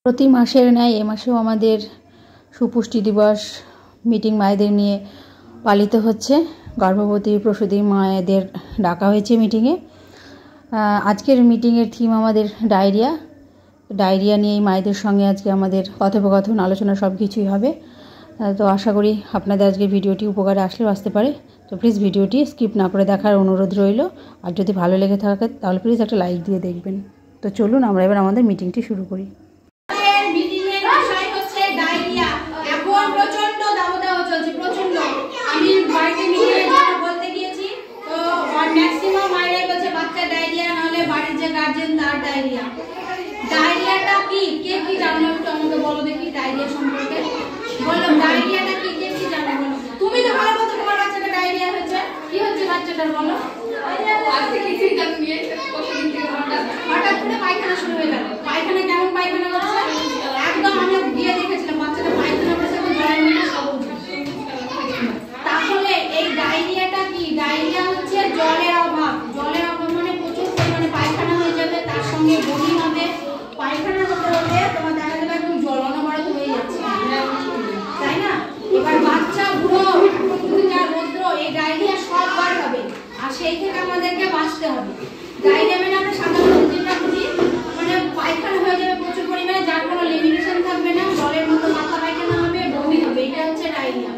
প্রতি মাসের ন্যায় এ মাসেও আমাদের সুপুষ্টি দিবস মিটিং মায়েদের নিয়ে পালিত হচ্ছে। গর্ভবতী প্রসূতি মায়েদের ডাকা হয়েছে মিটিংয়ে। আজকের মিটিংয়ের থিম আমাদের ডায়রিয়া নিয়ে মায়েদের সঙ্গে আজকে আমাদের কথোপকথন আলোচনা সব কিছুই হবে। তো আশা করি আপনাদের আজকের ভিডিওটি উপকারে আসলেও আসতে পারে। তো প্লিজ ভিডিওটি স্কিপ না করে দেখার অনুরোধ রইল। আর যদি ভালো লেগে থাকে তাহলে প্লিজ একটা লাইক দিয়ে দেখবেন। তো চলুন আমরা এবার আমাদের মিটিংটি শুরু করি। ডায়রিয়াটা কি কে কি জানো একটু আমাকে বলো দেখি ডায়রিয়া সম্পর্কে বলো। ডায়রিয়াটা কি কে কি জানো বলো। তুমি তো ভালো মতো তোমার বাচ্চাটা ডায়রিয়া হয়েছে, কি হচ্ছে বাচ্চাটার বলো। আজকে কিছুই জানো নিয়ে হঠাৎ করে পায়খানা শুরু হয়ে গেল। পায়খানা কেমন পায়খানা করছে একদম আমরা গিয়ে দেখেছিলাম বাচ্চাটা পায়খানা করছে এখন জলের মধ্যে সবুজ। তাহলে এই ডায়রিয়াটা কি? ডায়রিয়া হচ্ছে জলের অভাব। জলের অভাব মানে প্রচুর পরিমাণে পায়খানা হয়ে যাবে, তার সঙ্গে বমি হবে। পায়খানা হতে হলে তোমার দেখা যাবে একদম জল অনবরত হয়ে যাচ্ছে, তাই না? এবার বাচ্চা বুড়ো যা রৌদ্র এই ডায়রিয়া সববার হবে, আর সেই থেকে আমাদেরকে বাঁচতে হবে। ডায়রিয়া মানে আমরা সাধারণত যেটা বুঝি মানে পায়খানা হয়ে যাবে প্রচুর পরিমাণে, যার কোনো লিমিটেশন থাকবে না, জলের মতো মাথা পায়খানা হবে, বমি হবে, এটা হচ্ছে ডায়রিয়া।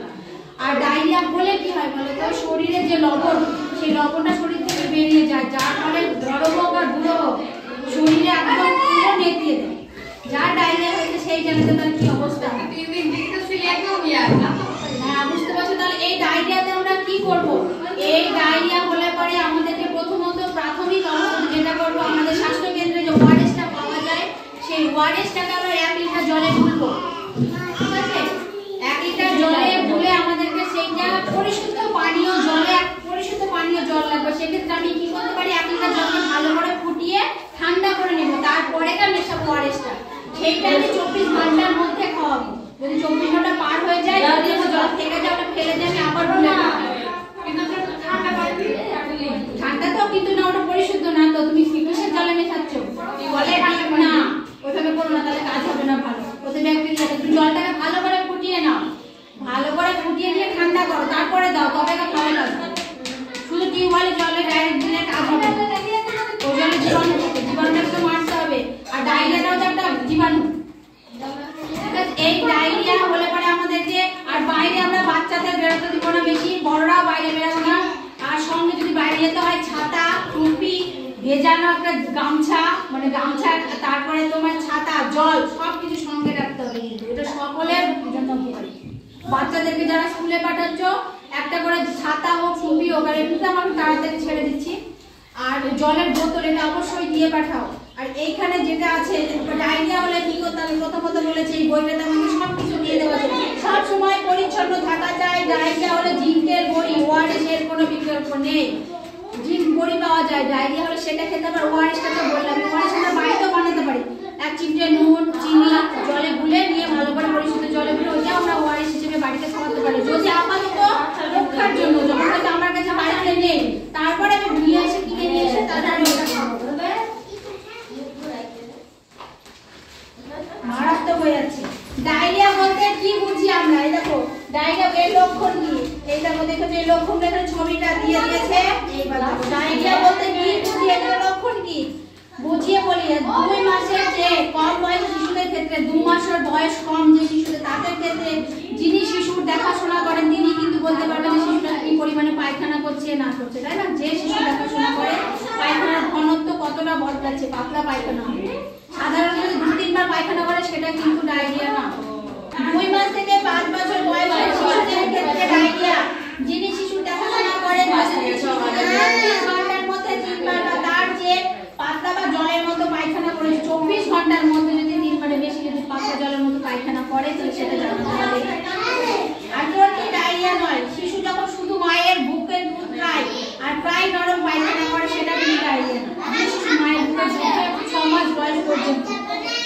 আর ডায়রিয়া হলে কি হয় বলো তো, শরীরে যে লবণ সেই লবণটা শরীর থেকে বেরিয়ে যায়, যার ফলে বড় হোক আর বুড়ো হোক শরীরে একদম পুরো নেতিয়ে দেয়। যার ডায়রিয়া হয়েছে সেই জানে তো তার কি অবস্থা। হ্যাঁ বুঝতে পারছো? তাহলে এই ডায়রিয়াতে আমরা কি করব? এই ডায়রিয়া হলে পরে আমাদেরকে প্রথমত প্রাথমিক অবস্থা যেটা করবো, আমাদের স্বাস্থ্য কেন্দ্রে যে ওআরএসটা পাওয়া যায় সেই ওআরএসটাকে আমরা 1 লিটার জলে গুলবো, ঠিক আছে? 1 লিটার জলে গুলে আমাদেরকে সেইটা পরিশুদ্ধ পানীয় জলে, পরিশুদ্ধ পানীয় জল লাগবে। সেক্ষেত্রে আমি কি করতে পারি, 1 লিটার জলকে ভালো করে ফুটিয়ে ঠান্ডা করে নেব, তারপরে মেশাবো ওআরএসটা। সেইটা আমি 24 ঘন্টার মধ্যে খাওয়াবো। যদি 24 ঘন্টা পার হয়ে যায়, যদি জল থেকে যায় ওটা ফেলে দিয়ে আমি আবার গুলে খাওয়াবো। ঠান্ডা তো কিন্তু না, ওটা পরিশুদ্ধ না, তো তুমি কিসের জলে মেশাচ্ছ? বলে না, ওইভাবে করো না, তাহলে কাজ হবে না ভালো। ওতে ব্যাকটেরিয়া, তুমি জলটাকে ভালো করে ফুটিয়ে নাও, ভালো করে ফুটিয়ে নিয়ে ঠান্ডা করো, তারপরে দাও, তবে খাওয়া লাগবে। শুধু টিউবওয়েলের জলে ডাইরেক্ট দিলে কাজ হবে না। ওই জলে জীবাণু থাকে, জীবাণুটাকে তো মারতে হবে। আর ডায়রিয়াটাও তো একটা জীবাণু। এই ডায়রিয়া হলে পরে আমাদেরকে আর বাইরে আমরা বাচ্চাদের বেরোতে দিব না বেশি, বড়রাও বাইরে বেরোবে না। আর সঙ্গে যদি বাইরে যেতে হয় ছাতা, টুপি, ভেজানো একটা গামছা, মানে গামছা, তারপরে তোমার ছাতা, জল সবকিছু সঙ্গে রাখতে হবে। কিন্তু এটা সকলের জন্য উপকারী। বাচ্চাদেরকে যারা স্কুলে পাঠাচ্ছ একটা করে ছাতা হোক, টুপি হোক, আর এমনিতে আমি তাড়াতাড়ি ছেড়ে দিচ্ছি। আর জলের বোতল এটা অবশ্যই দিয়ে পাঠাও। আর এইখানে যেটা আছে ডায়রিয়া হলে কি করতে হবে, প্রথমত বলেছি এই বইটাতে আমাকে সবকিছু দিয়ে দেওয়া যায়। সব সময় পরিচ্ছন্ন থাকা চাই। ডায়রিয়া হলে জিঙ্কের বড়ি, ওআরএস এর কোনো বিকল্প নেই। জিঙ্ক বড়ি পাওয়া যায়, ডায়রিয়া হলে সেটা খেতে পারো। ওআরএসটা তো বললাম, ওআরএস আমরা বাড়িতেও বানাতে পারি। 1 চিমটে নুন, চিনি জলে গুলে নিয়ে ভালো করে পরিশুদ্ধ জলে গুলে ওইটা আমরা ওআরএস হিসেবে বাড়িতে খাওয়াতে পারি। যদি আপাতত রক্ষার জন্য, যখন হয়তো আমার কাছে বাড়িতে নেই, তারপরে আমি নিয়ে এসে কিনে নিয়ে এসে তারপরে ওটা খাবো। মারাত্মক হয়ে যাচ্ছে। ডায়রিয়া বলতে কি বুঝি আমরা? এই দেখো ডায়রিয়া এর লক্ষণ কি, এই দেখো দেখো যে লক্ষণটা এখানে ছবিটা দিয়ে দিয়েছে। এইবার দেখো ডায়রিয়া বলতে কি বুঝি, এর লক্ষণ কি বুঝিয়ে বলি। 2 মাসের যে কম বয়সী শিশুদের ক্ষেত্রে, 2 মাসের বয়স কম যে শিশুদের, তাদের ক্ষেত্রে যিনি শিশুর দেখাশোনা করেন তিনি কিন্তু বলতে পারবেন যে শিশুটা কি পরিমাণে পায়খানা করছে না করছে, তাই না? যে শিশু দেখাশোনা করে পায়খানার ঘনত্ব কতটা বদলাচ্ছে, পাতলা পায়খানা হবে। সাধারণত যদি 2-3 বার পায়খানা করে সেটা কিন্তু ডায়রিয়া না। 2 মাস থেকে 5 বছর বয়সের শিশুদের ক্ষেত্রে ডায়রিয়া, যিনি শিশু দেখাশোনা করেন 24 ঘন্টার মধ্যে 3 বার বা তার যে পাতলা বা জলের মতো পায়খানা করে 24 ঘন্টার মধ্যে যদি 3 বারের বেশি যদি পাতলা জলের মতো পায়খানা করে তাহলে সেটা জানাতে হবে। আর কি ডায়রিয়া নয়, শিশু যখন শুধু মায়ের বুকের দুধ খায় আর প্রায় নরম পায়খানা করে সেটা কিন্তু ডায়রিয়া না। যে শিশু মায়ের বুকের দুধ 6 মাস বয়স পর্যন্ত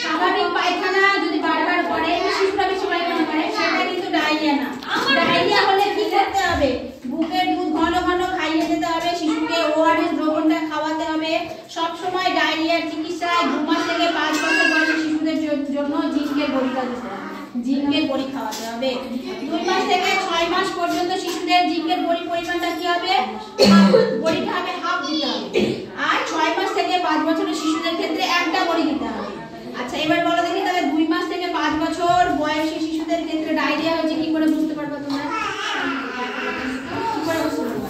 স্বাভাবিক পায়খানা যদি বারবার করে, শিশুরা বেশি পায়খানা করে, সেটা কিন্তু ডায়রিয়া না। ডায়রিয়া হলে কি করতে হবে? বুকের দুধ ঘন ঘন খাইয়ে দিতে হবে, শিশুকে ওআরএস দ্রবণটা খাওয়াতে হবে। সব সময় ডায়রিয়ার চিকিৎসায় 2 মাস থেকে 5 বছর বয়সী শিশু জিঙ্কের বড়ি খাওয়াতে হবে। 2 মাস থেকে 6 মাস পর্যন্ত শিশুদের জিঙ্কের বড়ি পরিমাণটা কি হবে? বড়িটা হবে হাফ দিতে হবে। আর 6 মাস থেকে 5 বছরের শিশুদের ক্ষেত্রে একটা বড়ি দিতে হবে। আচ্ছা এবার বলো দেখি তাহলে 2 মাস থেকে 5 বছর বয়সী শিশুদের ক্ষেত্রে ডায়রিয়া হচ্ছে কি করে বুঝতে পারবে তোমরা? কি করে বুঝতে পারবে?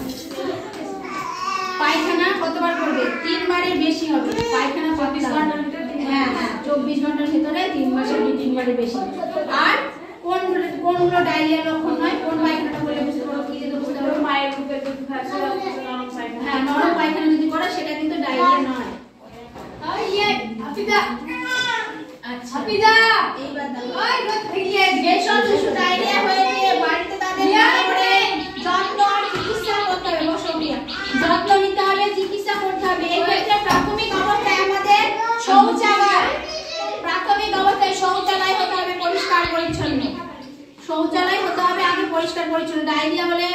পায়খানা কতবার করবে? 3 বারের বেশি হবে। পায়খানা 24 ঘন্টার ভিতরে, হ্যাঁ 24 ঘন্টার ভিতরে 3 মাসের 3 বারের বেশি। আর কোনগুলো ডায়রিয়া লক্ষণ হয়? কোন পায়খানাটা বলে বুঝতে পারো? কি দিয়ে বুঝতে পারো? মায়ের বুকের দুধ খাচ্ছে, নরম পায়খানা। হ্যাঁ নরম পায়খানা যদি করে সেটা কিন্তু ডায়রিয়া নয়। আচ্ছা এইবার যেসব শিশু ডায়রিয়া হয়েছে বাড়িতে তাদের যত্ন আর চিকিৎসা করতে হবে। যত্ন নিতে হবে, চিকিৎসা করতে হবে। এক্ষেত্রে প্রাথমিক অবস্থায় আমাদের প্রাথমিক অবস্থায় শৌচালয় হতে হবে পরিষ্কার পরিচ্ছন্ন। শৌচালয় হতে হবে আগে পরিষ্কার পরিচ্ছন্ন। ডায়রিয়া হলে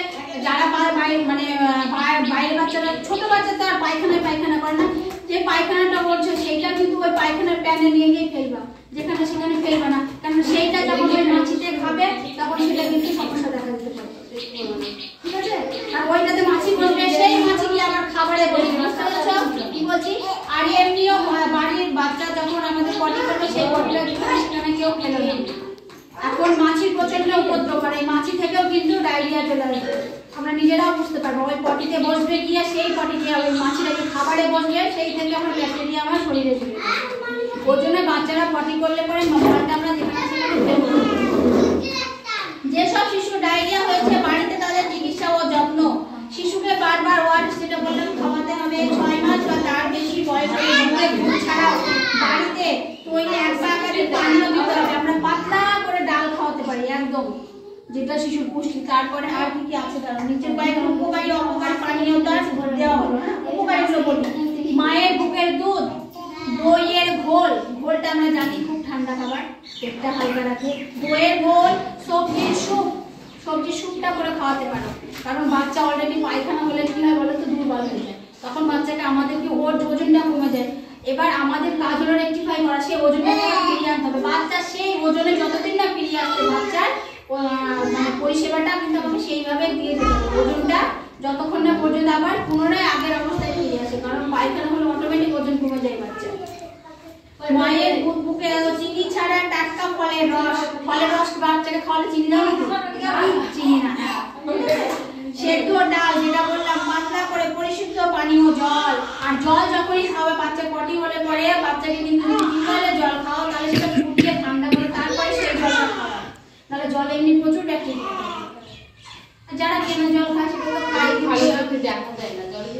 যারা বাইরের বাচ্চারা, ছোট বাচ্চা তো আর পায়খানা করে না, যে পায়খানাটা বলছে সেইটা কিন্তু ওই পায়খানার প্যানে নিয়ে গিয়ে ফেলবা, যেখানে সেখানে ফেলবা না, কারণ সেইটা যখন ওই মাছিতে খাবে তখন সেটা কিন্তু সমস্যা দেখা দিতে পারে। ঠিক আছে? আর ওইটাতে মাছি বসবে, সেই মাছি গিয়ে আবার খাবারে বসবে। বুঝতে পারছো কি বলছি? আর এমনিও বাড়ির বাচ্চা যখন আমাদের পটি করবে সেই পটিটা সেখানে কেউ ফেলে না। এখন মাছির প্রচন্ড উপদ্রব করে, এই মাছি থেকেও কিন্তু ডায়রিয়া চলে আসবে। আমরা নিজেরাও বুঝতে পারবো। ওই পটিতে বসবে গিয়ে সেই পটিতে ওই মাছিটাকে খাবারে বসবে, সেই থেকে আমার ব্যাকটেরিয়া আমার শরীরে চলে যাবে। ওই জন্য বাচ্চারা পটি করলে পরে মলটা আমরা যেখানে সেখানে ফেলবো। যেসব শিশু ডায়রিয়া হয়েছে বাড়িতে তাদের চিকিৎসা ও যত্ন। শিশুকে বারবার ওয়ার্ডস যেটা বললাম খাওয়াতে হবে। 6 মাস বা তার বেশি বয়সে দুধ ছাড়াও বাড়িতে তৈরি 1 পাকারের পানীয় দিতে হবে। আমরা পাতলা করে ডাল খাওয়াতে পারি একদম, যেটা শিশুর পুষ্টি। তারপরে আর কি কি আছে তার নিচের কয়েকটা উপকারী অপকারী পানীয় তার দেওয়া হলো। উপকারীগুলো বলি: মায়ের বুকের দুধ, দইয়ের ঘোল, ঘোলটা আমরা জানি খুব ঠান্ডা খাবার, পেটটা হালকা রাখে। দইয়ের ঘোল, সবজির স্যুপটা করে খাওয়াতে পারো। কারণ বাচ্চা অলরেডি পায়খানা হলে কি হয় বলো তো, দুর্বল হয়ে যায়। তখন বাচ্চাকে আমাদেরকে ওর ওজনটা কমে যায়। এবার আমাদের কাজ হলো রেকটিফাই করা, সেই ওজনটা ফিরিয়ে আনতে হবে। বাচ্চা সেই ওজনে যতদিন না ফিরিয়ে আসছে বাচ্চার পরিষেবাটা কিন্তু আমাকে সেইভাবে দিয়ে দিতে হবে। ওজনটা যতক্ষণ না পর্যন্ত আবার পুনরায় আগের অবস্থায় ফিরে আসে, কারণ পায়খানা হলে অটোমেটিক ওজন কমে যায় বাচ্চা। মায়ের বুকে চিনি ছাড়া টাটকা ফলের রস বাচ্চাকে খাওয়ালে চিনি দাও নাকি? চিনি না। সেদ্ধ ডাল যেটা বললাম, পাতলা করে পরিশুদ্ধ পানীয় জল। আর জল যখনই খাওয়া বাচ্চা পটি হলে পরে বাচ্চাকে কিন্তু টিউবওয়েলে জল খাও, তাহলে সেটা ফুটিয়ে ঠান্ডা করে তারপরে সেই জলটা খাওয়া। তাহলে জলে এমনি প্রচুর ব্যাকটেরিয়া থাকে। যারা কেনা জল খায় সেটা তো খাই ভালোভাবে দেখা যায় না, জলে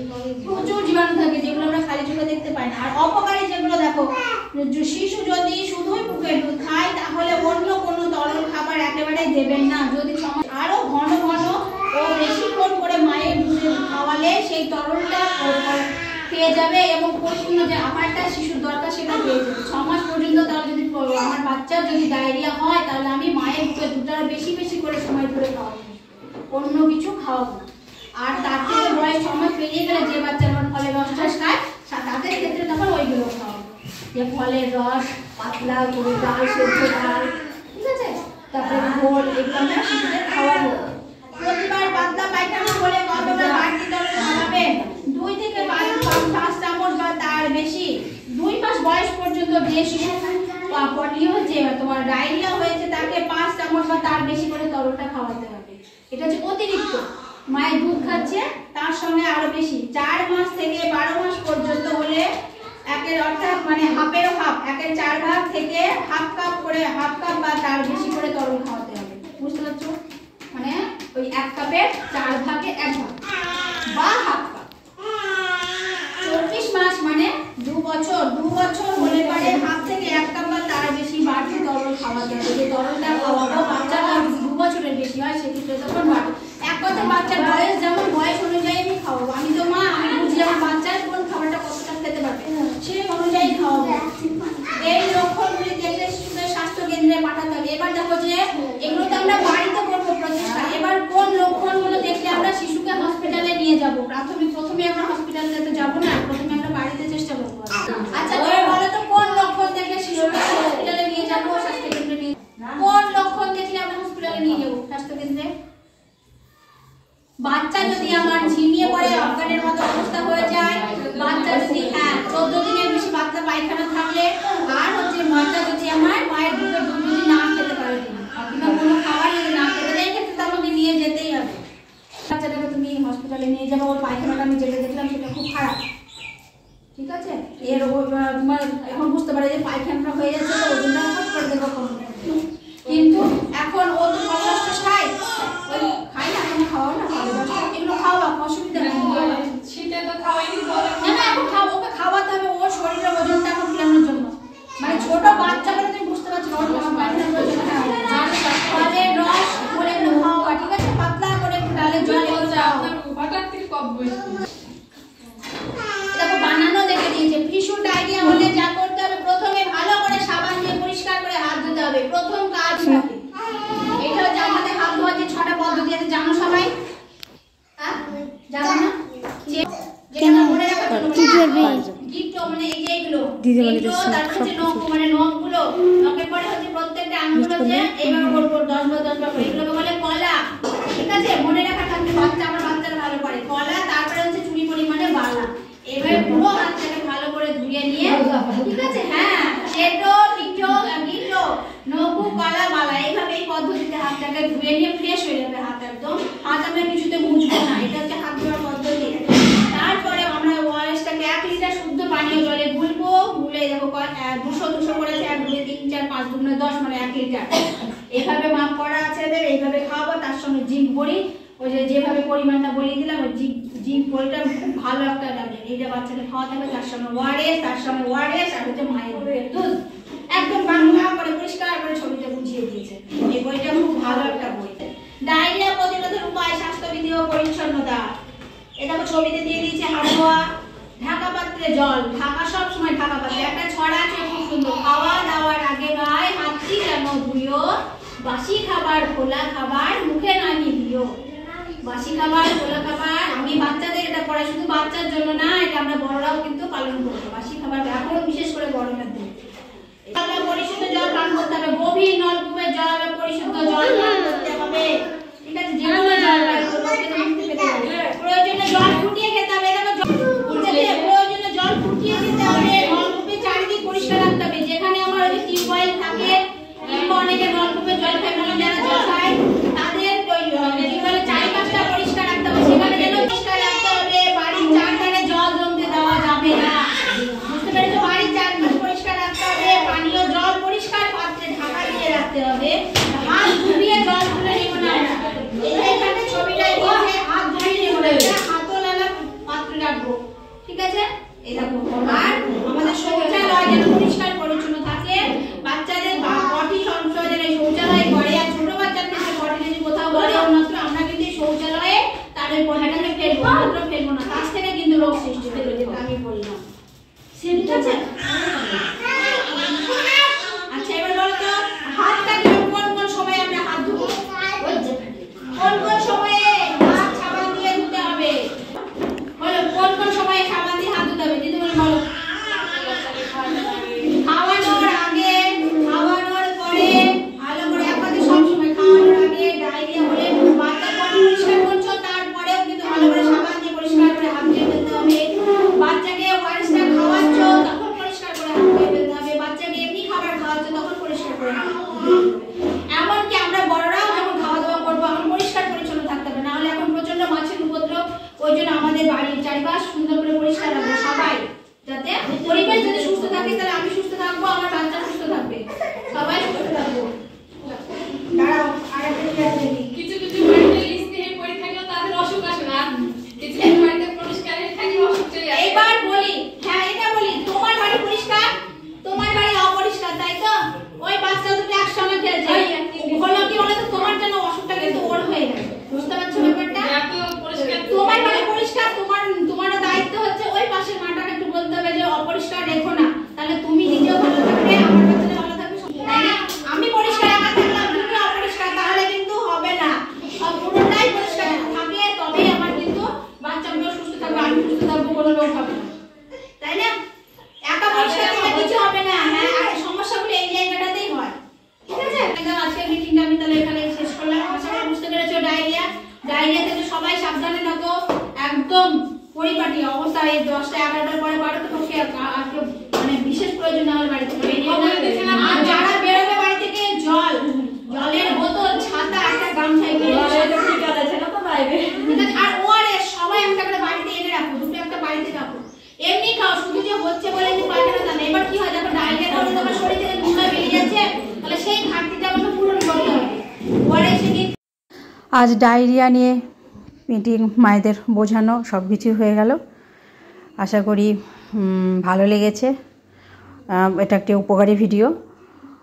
প্রচুর জীবাণু থাকে যেগুলো আমরা খালি চোখে দেখতে পাই না। আর অপকারী যেগুলো দেখো, শিশু যদি শুধুই বুকের দুধ খায় তাহলে অন্য কোনো তরল খাবার একেবারে দেবেন না। যদি আরো ঘন ঘন ও বেশিক্ষণ করে মায়ের দুধ খাওয়ালে সেই তরলটা পেয়ে যাবে এবং পরিপূর্ণ যে আহারটা শিশুর দরকার সেটা পেয়ে যাবে। 6 মাস পর্যন্ত তারা যদি আমার বাচ্চার যদি ডায়রিয়া হয় তাহলে আমি মায়ের বুকের দুধটা বেশি বেশি করে সময় ধরে খাওয়াবো, অন্য কিছু খাওয়াবো না। আর তার থেকে বয়স 6 মাস পেরিয়ে গেলে যে বাচ্চা আমার ফলের রস খায় তাদের ক্ষেত্রে তখন ওইগুলো খাওয়াবো, যে ফলের রস, পাতলা করে ডাল, সেদ্ধ ডাল, ঠিক আছে, তারপরে ঘোল, এগুলো আমরা শিশুদের খাওয়াবো। প্রতিবার পাতলা পায়খানা হলে কতটা বাড়তি তরল খাওয়াবেন? 2 থেকে 5 চামচ বা তার বেশি। 2 মাস বয়স পর্যন্ত যে শিশু পটি হচ্ছে তোমার ডায়রিয়া হয়েছে তাকে 5 চামচ বা তার বেশি করে তরলটা খাওয়াতে হবে। এটা হচ্ছে অতিরিক্ত। মায়ের দুধ খাচ্ছে তার সঙ্গে আরো বেশি। 4 মাস থেকে 12 মাস পর্যন্ত হলে অর্থাৎ হাফেরও হাফ, 1/4 ভাগ থেকে হাফ কাপ বা তার বেশি করে তরল খাওয়াতে হবে। বুঝতে পারছো? ওই 1 কাপের 4 ভাগে 1 ভাগ বা হাফ কাপ। 24 মাস 2 বছর হলে পরে হাফ থেকে 1 কাপ বা তার বেশি বাড়তি তরল খাওয়াতে হবে। যে তরলটা খাওয়াবো বাচ্চাটা 2 বছরের বেশি হয় সেক্ষেত্রে তখন বাড়বে। এক কথা, বাচ্চার বয়স যেমন বয়স অনুযায়ী আমি খাওয়াবো। আমি তো মা, আমি বুঝি আমার বাচ্চার কোন খাবারটা কতটা খেতে পারবে সেই অনুযায়ী খাওয়াবো। এই লক্ষণগুলি দেখলে শিশুদের স্বাস্থ্য কেন্দ্রে পাঠাতে হবে। এবার দেখো যে এগুলো তো আমরা বাড়িতে করবো প্রচেষ্টা। এবার কোন লক্ষণগুলো দেখলে আমরা শিশুকে হসপিটালে নিয়ে যাব? প্রথমে আমরা হসপিটালে যেতে যাবো না, প্রথমে আমরা বাড়িতে চেষ্টা করবো। আচ্ছা তুমি বলো তো কোন লক্ষণ দেখলে শিশুকে হসপিটালে নিয়ে যাবো, স্বাস্থ্য কেন্দ্রে নিয়ে কোন লক্ষণ পায়খানা থাকলে আর হচ্ছে মাটা যদি আমার মায়ের দুধের দুধ যদি না খেতে পারে কিংবা কোনো খাবার যদি না খেতে দেয় ক্ষেত্রে তো আমাকে নিয়ে যেতেই হবে। বাচ্চাটাকে তুমি হসপিটালে নিয়ে যাবো, ওর পায়খানাটা আমি যেটা দেখলাম সেটা খুব খারাপ, ঠিক আছে? এর তোমার এখন বুঝতে পারে যে পায়খানা হয়ে যাচ্ছে তো ওজনটা হট করে দেবো কিন্তু এখন ও তো কষ্ট খায়, ওই খাই না এখন খাওয়া না এগুলো খাওয়া অসুবিধা নেই, শীতে তো খাওয়াইনি না এখন খাবো, ওকে খাওয়াতে হবে ওর শরীরের ওজনটা এখন ফেলানোর জন্য। মানে ছোট বাচ্চা বলে তুমি বুঝতে পারছো ওর পায়খানার ওজন ফলের রস করে একটু খাওয়া, ঠিক আছে? পাতলা করে একটু ডালের জল হঠাৎ থেকে কম বয়স দেখো বানানো দেখে দিয়েছে। ফিশু ডায়রিয়া হলে যা করতে হবে প্রথমে ভালো করে সাবান দিয়ে পরিষ্কার করে হাত ধুতে হবে, প্রথম কাজ থাকে। এটা হচ্ছে আমাদের হাত ধোয়ার যে 6টা পদ্ধতি আছে জানো সবাই? হ্যাঁ জানো না? যেটা মনে রাখার জন্য গিফট মানে এই যে এগুলো তারপর হচ্ছে নখ, মানে নখগুলো নখের পরে হচ্ছে প্রত্যেকটা আঙ্গুল হচ্ছে এইভাবে করবো 10 বার করে, এগুলোকে বলে কলা, ঠিক আছে? মনে রাখা থাকবে, বাচ্চা আমার বাচ্চারা ভালো করে কলা, তারপরে হচ্ছে চুরি পরিমাণে বালা, এভাবে পুরো হাতটাকে ভালো করে ধুয়ে নিয়ে, ঠিক আছে? হ্যাঁ সেটো টিটো গিটো নখু কলা বালা এইভাবে এই পদ্ধতিতে হাতটাকে ধুয়ে নিয়ে ফ্রেশ হয়ে যাবে হাত একদম। হাত আমরা কিছুতে মুছবো না, এটা হচ্ছে হাত ধোয়ার পদ্ধতি। তারপরে আমরা ওয়ারেসটাকে 1 লিটার শুদ্ধ পানীয় জলে গুলবো, গুলে দেখো 200 করেছে 1 2 3 4 5 2 10 মানে 1 লিটার এইভাবে মাপ করা আছে এদের, এইভাবে খাওয়াবো। তার সঙ্গে জিঙ্ক বড়ি, ওই যেভাবে পরিমাণটা বলিয়ে দিলাম ওই জিঙ্ক বড়িটা ভালো একটা লাগে, এইটা বাচ্চাকে খাওয়াতে হবে। তার সঙ্গে ওয়ারেস আর হচ্ছে মায়ের দুধ একদম বাংলা করে পরিষ্কার করে ছবিটা বুঝিয়ে দিয়েছে। এই বইটা খুব ভালো একটা বই। ডায়রিয়া প্রতিরোধের উপায়, স্বাস্থ্যবিধি ও পরিচ্ছন্নতা, এটা ছবিতে দিয়ে দিয়েছে। হাত ধোয়া, ঢাকা পাত্রে জল, ঢাকা সব সময় ঢাকা পাত্রে, একটা ছড়া আছে খুব সুন্দর, খাওয়া দাওয়ার আগে গায়ে হাতটি যেন ধুইও, বাসি খাবার খোলা খাবার মুখে নামিয়ে দিও। বাসি খাবার খোলা খাবার আমি বাচ্চাদের এটা পড়াই, শুধু বাচ্চার জন্য না, এটা আমরা বড়রাও কিন্তু পালন করবো। বাসি খাবার এখন বিশেষ করে গরমের দিনে পরিশুদ্ধ জল পান করতে হবে, গভীর নলকূপের জল হবে, পরিশুদ্ধ জল পান করতে হবে, ঠিক আছে? যে কোনো জল পান করতে হবে, প্রয়োজনে জল ফুটিয়ে খেতে হবে, প্রয়োজনে জল ফুটিয়ে খেতে হবে। নলকূপের চারিদিক পরিষ্কার রাখতে হবে, যেখানে আমার ওই টিউবওয়েল থাকে কিংবা অনেকে নলকূপের জল খায়, মানে যারা জল খায় তাদের ওই টিউবওয়েলের চারিপাশটা পরিষ্কার রাখতে হবে, সেখানে যেন পরিষ্কার রাখতে হবে। বাড়ির চারধারে জল জমতে দেওয়া যাবে না, বুঝতে পেরেছো? বাড়ির চারপাশ পরিষ্কার রাখতে হবে, পানীয় জল পরিষ্কার পাত্রে ঢাকা দিয়ে রাখতে হবে, হাত ধুয়ে জল তুলে নিব না। এইখানে ছবিটা দিয়েছে হাত ধুয়ে নিব না, হাতও লালা পাত্রে রাখবো, ঠিক আছে? এই দেখো। আর আমাদের শৌচালয় যেন পরিষ্কার পরিচ্ছন্ন থাকে, বাচ্চাদের পটি সংশোধনের এই শৌচালয় করে, আর ছোট বাচ্চাদের ক্ষেত্রে পটি যদি কোথাও করে অন্যত্র আমরা কিন্তু এই শৌচালয়ে তার ওই পটিটাকে ফেলবো, মাত্র ফেলবো না, কাছ থেকে কিন্তু রোগ সৃষ্টি হবে, যেটা আমি বললাম, ঠিক আছে? আচ্ছা এবার বলো তো হাতটাকে কোন কোন সময় আমরা হাত ধুবো, কোন কোন সময়ে হাত সাবান দিয়ে ধুতে হবে, বলো কোন কোন সময়ে সাবান দিয়ে হাত ধুতে হবে? দিদি বলো। খাওয়ানোর আগে, খাওয়ানোর পরে, ভালো করে একসাথে সব সময়, খাওয়ানোর আগে, ডায়রিয়া হলে বাচ্চার পটি পরিষ্কার করছো তারপরেও কিন্তু ভালো করে সাবান দিয়ে পরিষ্কার করে হাত ধুয়ে ফেলতে হবে। বাচ্চাকে ওয়ারেসটা খাওয়াচ্ছো তখন পরিষ্কার করে হাত ধুয়ে ফেলতে হবে, বাচ্চাকে এমনি খাবার খাওয়াচ্ছো তখন পরিষ্কার করে হাত ধুয়ে ফেলতে হবে। এমনকি আমরা বড়রাও যখন খাওয়া দাওয়া করবো এখন পরিষ্কার পরিচ্ছন্ন থাকতে হবে, নাহলে এখন প্রচন্ড মাছের উপদ্রব, ওই জন্য আমাদের বাড়ির চারিপাশ সুন্দর করে পরিষ্কার রাখবো সবাই, যাতে পরিবেশ যদি সুস্থ থাকে তাহলে আমি সুস্থ থাকবো, আমার বাচ্চা সুস্থ থাকবে, সবাই সুস্থ থাকবো। দাঁড়াও আরেকটা কিছু কিছু বাড়িতে স্নেহে পড়ে থাকলেও তাদের অসুখ আসে না, কিছু কিছু বাড়িতে পরিষ্কার থাকলে অসুখ চলে আসে। এইবার বলি, হ্যাঁ এটা বলি, তোমার বাড়ি পরিষ্কার, তোমার বাড়ি অপরিষ্কার, তাই তো? ওই বাচ্চা দুটো একসঙ্গে খেলছে, হলো কি বলো তো, তোমার জন্য অসুখটা কিন্তু ওর হয়ে গেছে, বুঝতে পারছো ব্যাপারটা? তোমার বাড়ি পরিষ্কার, তোমারও দায়িত্ব হচ্ছে ওই পাশের মাটাকে একটু বলতে হবে যে অপরিষ্কার রেখো না, তাহলে তুমি নিজেও ভালো থাকবে, আমার বাচ্চারা ভালো থাকবে, তাই না? আমি পরিষ্কার রাখা থাকলাম, তুমি অপরিষ্কার, তাহলে কিন্তু হবে না। সব পুরোটাই পরিষ্কার থাকে তবেই আমার কিন্তু বাচ্চাগুলো সুস্থ থাকবে, আমি সুস্থ থাকবো, কোনো রোগ হবে না, তাই না? একা পরিষ্কার করলে কিছু হবে না। হ্যাঁ আর সমস্যাগুলো এই জায়গাটাতেই হয়, ঠিক আছে? আজকের মিটিংটা আমি তাহলে এখানে শেষ করলাম। আশা করি বুঝতে পেরেছো ডায়রিয়া থেকে সবাই সাবধানে থাকো, একদম পরিপাটি অবস্থায় 10টা 11টার পরে 12টার পক্ষে মানে বিশেষ প্রয়োজন না হলে বাড়ি থেকে বেরিয়ে না। আর যারা বেরোবে বাড়ি থেকে জলের বোতল, ছাতা, একটা গামছা ঠিক আছে না তো বাইরে। আর ওআরএস সবাই একটা করে বাড়িতে এনে রাখো, দুটো একটা বাড়িতে রাখো। এমনি খাও, শুধু যে হচ্ছে বলে যে পায়খানা তা না। এবার কি হয় দেখো, ডায়রিয়া ধরে তোমার শরীর থেকে নোংরা বেরিয়ে যাচ্ছে, তাহলে সেই ঘাটতিটা আমাকে পূরণ করতে হবে। ওআরএস আজ ডায়রিয়া নিয়ে মিটিং, মায়েদের বোঝানো সব কিছু হয়ে গেল। আশা করি ভালো লেগেছে। এটা একটি উপকারী ভিডিও।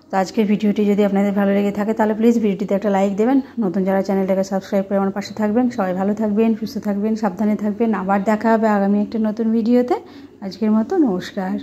তো আজকের ভিডিওটি যদি আপনাদের ভালো লেগে থাকে তাহলে প্লিজ ভিডিওটিতে একটা লাইক দেবেন। নতুন যারা চ্যানেলটাকে সাবস্ক্রাইব করে আমার পাশে থাকবেন। সবাই ভালো থাকবেন, সুস্থ থাকবেন, সাবধানে থাকবেন। আবার দেখা হবে আগামী একটা নতুন ভিডিওতে। আজকের মতো নমস্কার।